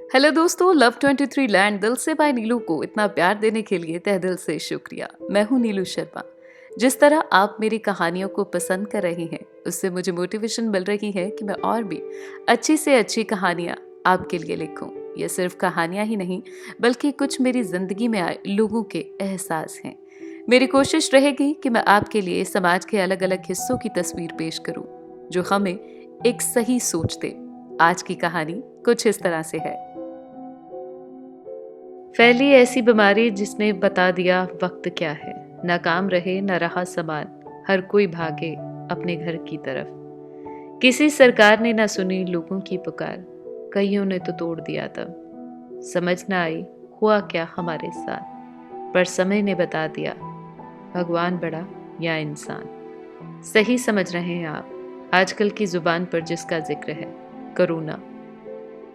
Hello दोस्तों, love 23 land दिल से बाय नीलू को इतना प्यार देने के लिए तहे दिल से शुक्रिया। मैं हूं नीलू शर्मा। जिस तरह आप मेरी कहानियों को पसंद कर रही हैं, उससे मुझे मोटिवेशन मिल रही है कि मैं और भी अच्छी से अच्छी कहानियां आपके लिए लिखूं। ये सिर्फ कहानियां ही नहीं, बल्कि कुछ मेरी जिंदगी में आए लोगों के एहसास हैं। मेरी कोशिश रहेगी कि मैं आपके लिए समाज के अलग अलग हिस्सों की तस्वीर पेश करूं, जो हमें एक सही सोच दे। आज की कहानी कुछ इस तरह से है। फैली ऐसी बीमारी जिसने बता दिया वक्त क्या है। न काम रहे न रहा समान, हर कोई भागे अपने घर की तरफ। किसी सरकार ने न सुनी लोगों की पुकार, कईयों ने तो तोड़ दिया तब। समझ न आई हुआ क्या हमारे साथ, पर समय ने बता दिया भगवान बड़ा या इंसान। सही समझ रहे हैं आप। आजकल की जुबान पर जिसका जिक्र है, कोरोना,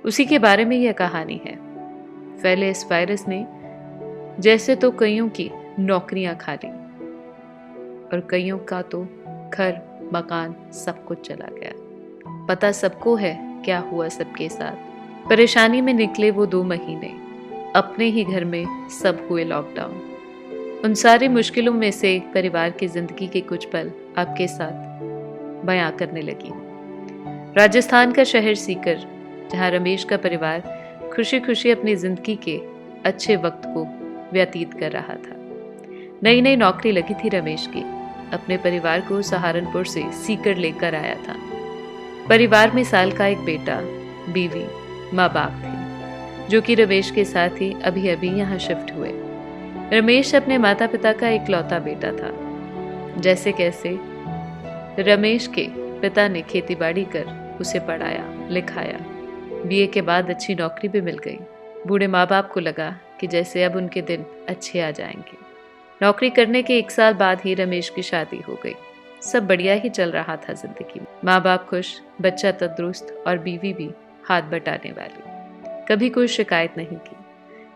उसी के बारे में यह कहानी है। फैले इस वायरस ने जैसे तो कईयों की नौकरियां खा ली और कईयों का तो घर मकान सब कुछ चला गया। पता सबको है क्या हुआ सबके साथ। परेशानी में निकले वो 2 महीने, अपने ही घर में सब हुए लॉकडाउन। उन सारी मुश्किलों में से एक परिवार की जिंदगी के कुछ पल आपके साथ बयां करने लगी। राजस्थान का शहर सीकर, जहां रमेश का परिवार खुशी खुशी अपनी जिंदगी के अच्छे वक्त को व्यतीत कर रहा था। नई नई नौकरी लगी थी रमेश की। अपने परिवार को सहारनपुर से सीकर लेकर आया था। परिवार में साल का एक बेटा, बीवी, माँ बाप थे, जो कि रमेश के साथ ही अभी अभी यहाँ शिफ्ट हुए। रमेश अपने माता पिता का इकलौता बेटा था। जैसे कैसे रमेश के पिता ने खेतीबाड़ी कर उसे पढ़ाया लिखाया। बीए के बाद अच्छी नौकरी भी मिल गई। बूढ़े माँ बाप को लगा कि जैसे अब उनके दिन अच्छे आ जाएंगे। नौकरी करने के 1 साल बाद ही रमेश की शादी हो गई। सब बढ़िया ही चल रहा था जिंदगी में। माँ बाप खुश, बच्चा तंदुरुस्त और बीवी भी हाथ बटाने वाली। कभी कोई शिकायत नहीं की।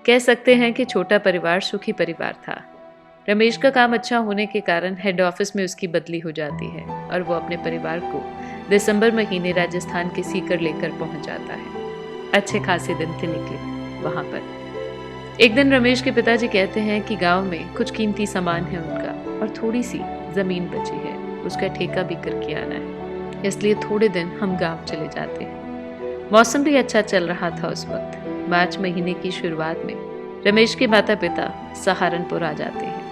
कह सकते हैं कि छोटा परिवार सुखी परिवार था। रमेश का काम अच्छा होने के कारण हेड ऑफिस में उसकी बदली हो जाती है और वो अपने परिवार को दिसंबर महीने राजस्थान के सीकर लेकर पहुंच जाता है। अच्छे खासे दिन थे निकले वहां पर। एक दिन रमेश के पिताजी कहते हैं कि गांव में कुछ कीमती सामान है उनका और थोड़ी सी जमीन बची है, उसका ठेका भी करके आना है, इसलिए थोड़े दिन हम गांव चले जाते हैं। मौसम भी अच्छा चल रहा था उस वक्त। मार्च महीने की शुरुआत में रमेश के माता पिता सहारनपुर आ जाते हैं।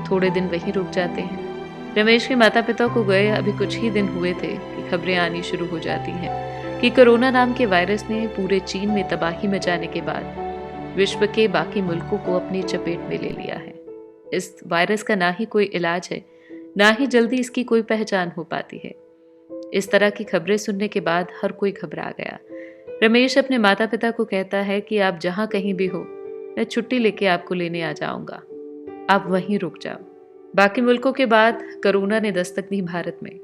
थोड़े दिन वहीं रुक जाते हैं। रमेश के माता पिता को गए अभी कुछ ही दिन हुए थे कि खबरें आनी शुरू हो जाती हैं कि कोरोना नाम के वायरस ने पूरे चीन में तबाही मचाने के बाद विश्व के बाकी मुल्कों को अपनी चपेट में ले लिया है। इस वायरस का ना ही कोई इलाज है, ना ही जल्दी इसकी कोई पहचान हो पाती है। इस तरह की खबरें सुनने के बाद हर कोई घबरा गया। रमेश अपने माता पिता को कहता है कि आप जहां कहीं भी हो, मैं छुट्टी लेके आपको लेने आ जाऊंगा, आप वहीं रुक जाओ। बाकी मुल्कों के बाद कोरोना ने दस्तक दी भारत में।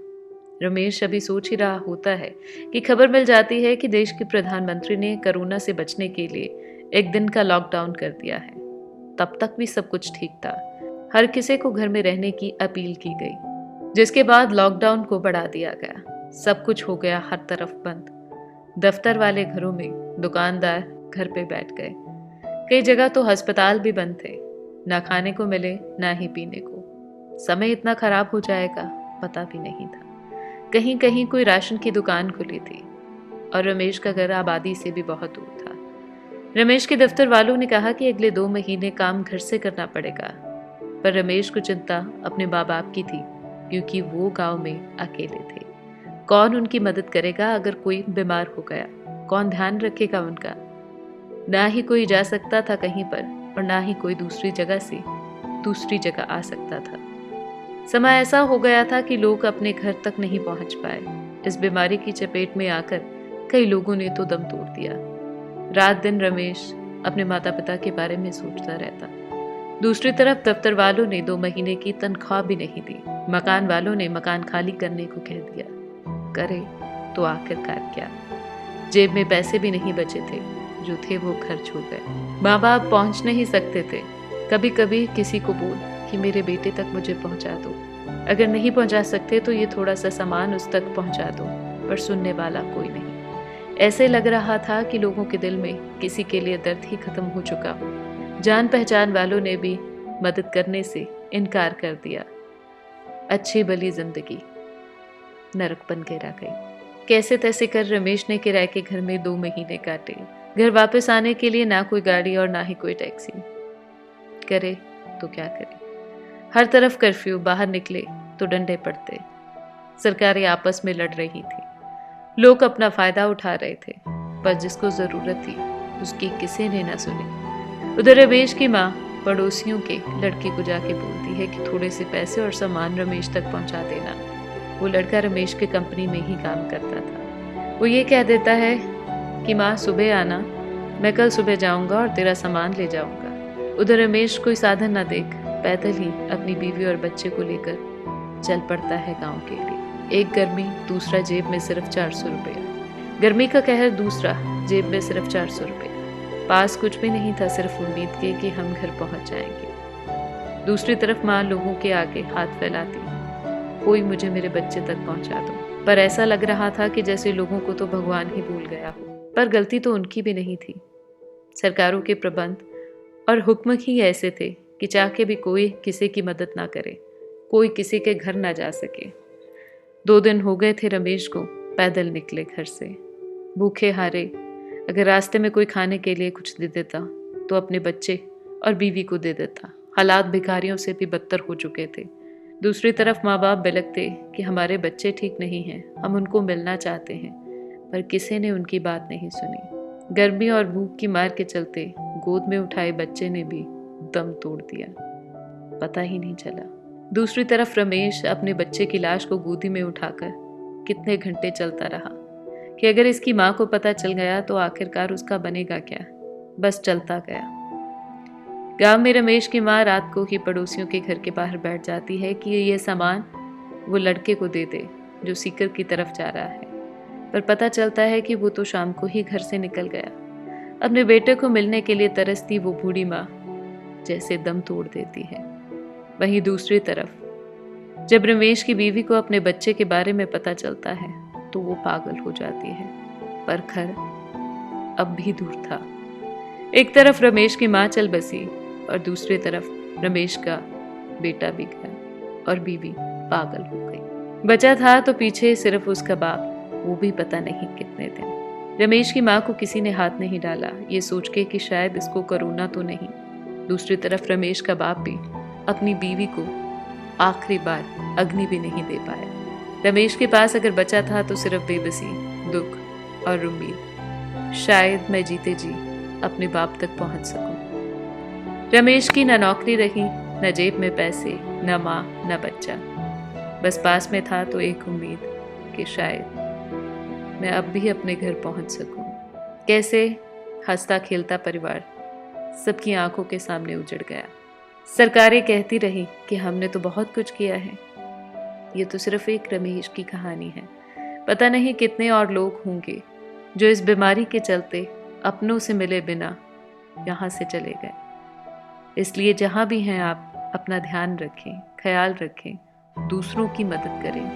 रमेश अभी सोच ही रहा होता है कि खबर मिल जाती है कि देश के प्रधानमंत्री ने कोरोना से बचने के लिए 1 दिन का लॉकडाउन कर दिया है। तब तक भी सब कुछ ठीक था। हर किसी को घर में रहने की अपील की गई, जिसके बाद लॉकडाउन को बढ़ा दिया गया। सब कुछ हो गया हर तरफ बंद। दफ्तर वाले घरों में, दुकानदार घर पे बैठ गए। कई जगह तो अस्पताल भी बंद थे। ना खाने को मिले ना ही पीने को। समय इतना खराब हो जाएगा पता भी नहीं था। कहीं कहीं कोई राशन की दुकान खुली थी और रमेश का घर आबादी से भी बहुत दूर था। रमेश के दफ्तर वालों ने कहा कि अगले 2 महीने काम घर से करना पड़ेगा, पर रमेश को चिंता अपने माँ बाप की थी, क्योंकि वो गांव में अकेले थे। कौन उनकी मदद करेगा अगर कोई बीमार हो गया? कौन ध्यान रखेगा उनका? ना ही कोई जा सकता था कहीं पर और ना ही कोई दूसरी जगह से दूसरी जगह आ सकता था। समय ऐसा हो गया था कि लोग अपने घर तक नहीं पहुंच पाए। इस बीमारी की चपेट में आकर कई लोगों ने तो दम तोड़ दिया। रात दिन रमेश अपने माता पिता के बारे में सोचता रहता। दूसरी तरफ दफ्तर वालों ने 2 महीने की तनख्वाह भी नहीं दी। मकान वालों ने मकान खाली करने को कह दिया। करे तो आखिरकार क्या? जेब में पैसे भी नहीं बचे थे, जो थे वो खर्च हो गए। माँ बाप पहुंच नहीं सकते थे। कभी कभी किसी को बोल कि मेरे बेटे तक मुझे पहुंचा दो, अगर नहीं पहुंचा सकते तो ये थोड़ा सा सामान उस तक पहुंचा दो, पर सुनने वाला कोई नहीं। ऐसे लग रहा था कि लोगों के दिल में किसी के लिए दर्द ही खत्म हो चुका हो। जान पहचान वालों ने भी मदद करने से इनकार कर दिया। अच्छी भली जिंदगी नरक बन के रह गई। कैसे तैसे कर रमेश ने किराए के घर में 2 महीने काटे। घर वापस आने के लिए ना कोई गाड़ी और ना ही कोई टैक्सी। करे तो क्या करे, हर तरफ कर्फ्यू, बाहर निकले तो डंडे पड़ते। सरकारें आपस में लड़ रही थी, लोग अपना फायदा उठा रहे थे, पर जिसको जरूरत थी उसकी किसी ने ना सुनी। उधर रमेश की माँ पड़ोसियों के लड़के को जाके बोलती है कि थोड़े से पैसे और सामान रमेश तक पहुंचा देना। वो लड़का रमेश के कंपनी में ही काम करता था। वो ये कह देता है कि माँ सुबह आना, मैं कल सुबह जाऊंगा और तेरा सामान ले जाऊंगा। उधर रमेश कोई साधन ना देख पैदल ही अपनी बीवी और बच्चे को लेकर चल पड़ता है गांव के लिए। एक गर्मी, दूसरा जेब में सिर्फ 400 रुपये। गर्मी का कहर, दूसरा जेब में सिर्फ 400 रुपये। पास कुछ भी नहीं था, सिर्फ उम्मीद के कि हम घर पहुंच जाएंगे। दूसरी तरफ माँ लोगों के आगे हाथ फैलाती, कोई मुझे मेरे बच्चे तक पहुंचा दो। पर ऐसा लग रहा था कि जैसे लोगों को तो भगवान ही भूल गया हो। पर गलती तो उनकी भी नहीं थी। सरकारों के प्रबंध और हुक्म ही ऐसे थे कि चाह के भी कोई किसी की मदद ना करे, कोई किसी के घर ना जा सके। 2 दिन हो गए थे रमेश को पैदल निकले घर से, भूखे हारे। अगर रास्ते में कोई खाने के लिए कुछ दे देता तो अपने बच्चे और बीवी को दे देता। हालात भिखारियों से भी बदतर हो चुके थे। दूसरी तरफ माँ बाप बिलखते कि हमारे बच्चे ठीक नहीं हैं, हम उनको मिलना चाहते हैं, पर किसी ने उनकी बात नहीं सुनी। गर्मी और भूख की मार के चलते गोद में उठाए बच्चे ने भी दम तोड़ दिया, पता ही नहीं चला। दूसरी तरफ रमेश अपने बच्चे की लाश को गोदी में उठाकर कितने घंटे चलता रहा कि अगर इसकी माँ को पता चल गया तो आखिरकार उसका बनेगा क्या। बस चलता गया। गांव में रमेश की माँ रात को ही पड़ोसियों के घर के बाहर बैठ जाती है कि ये सामान वो लड़के को दे दे जो सीकर की तरफ जा रहा है। पर पता चलता है कि वो तो शाम को ही घर से निकल गया। अपने बेटे को मिलने के लिए तरसती वो बूढ़ी माँ जैसे दम तोड़ देती है। वहीं दूसरी तरफ जब रमेश की बीवी को अपने बच्चे के बारे में पता चलता है तो वो पागल हो जाती है। पर घर अब भी दूर था। एक तरफ रमेश की माँ चल बसी और दूसरी तरफ रमेश का बेटा भी गया और बीवी पागल हो गई। बचा था तो पीछे सिर्फ उसका बाप, वो भी पता नहीं कितने दिन। रमेश की माँ को किसी ने हाथ नहीं डाला, ये सोच के कि शायद इसको कोरोना तो नहीं। दूसरी तरफ रमेश का बाप भी अपनी बीवी को आखिरी बार अग्नि भी नहीं दे पाया। रमेश के पास अगर बचा था तो सिर्फ बेबसी, दुख और उम्मीद, शायद मैं जीते जी अपने बाप तक पहुंच सकूं। रमेश की न नौकरी रही, न जेब में पैसे, न माँ न बच्चा। बस पास में था तो एक उम्मीद कि शायद मैं अब भी अपने घर पहुंच सकूं। कैसे हंसता खेलता परिवार सबकी आंखों के सामने उजड़ गया। सरकारें कहती रही कि हमने तो बहुत कुछ किया है। ये तो सिर्फ एक रमेश की कहानी है। पता नहीं कितने और लोग होंगे जो इस बीमारी के चलते अपनों से मिले बिना यहाँ से चले गए। इसलिए जहाँ भी हैं आप अपना ध्यान रखें, ख्याल रखें, दूसरों की मदद करें।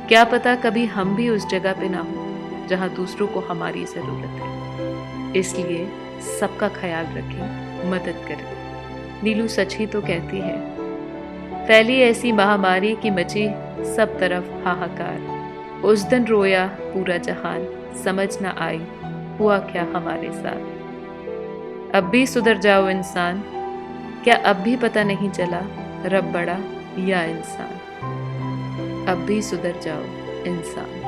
क्या पता कभी हम भी उस जगह पे ना हो जहाँ दूसरों को हमारी ज़रूरत है। इसलिए सबका ख्याल रखें, मदद करें। नीलू सच ही तो कहती है। फैली ऐसी महामारी की मची सब तरफ हाहाकार। उस दिन रोया पूरा जहान, समझ न आई हुआ क्या हमारे साथ। अब भी सुधर जाओ इंसान, क्या अब भी पता नहीं चला रब बड़ा या इंसान। अब भी सुधर जाओ इंसान।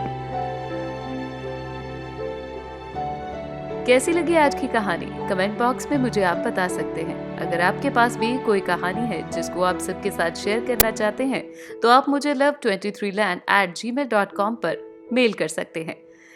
कैसी लगी आज की कहानी कमेंट बॉक्स में मुझे आप बता सकते हैं। अगर आपके पास भी कोई कहानी है जिसको आप सबके साथ शेयर करना चाहते हैं तो आप मुझे love23land@gmail.com पर मेल कर सकते हैं।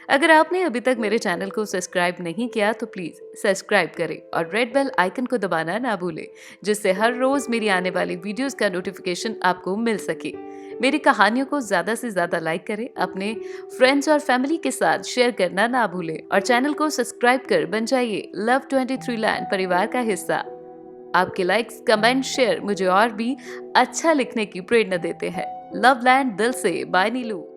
अगर आपने अभी तक मेरे चैनल को सब्सक्राइब नहीं किया तो प्लीज सब्सक्राइब करें और रेड बेल आइकन को दबाना ना भूलें, जिससे हर रोज मेरी आने वाली वीडियोस का नोटिफिकेशन आपको मिल सके। मेरी कहानियों को ज्यादा से ज्यादा लाइक करें, अपने फ्रेंड्स और फैमिली के साथ शेयर करना ना भूलें और चैनल को सब्सक्राइब कर बन जाइए लव23 लैंड परिवार का हिस्सा। आपके लाइक्स, कमेंट, शेयर मुझे और भी अच्छा लिखने की प्रेरणा देते हैं। लव लैंड दिल से, बाय नीलू।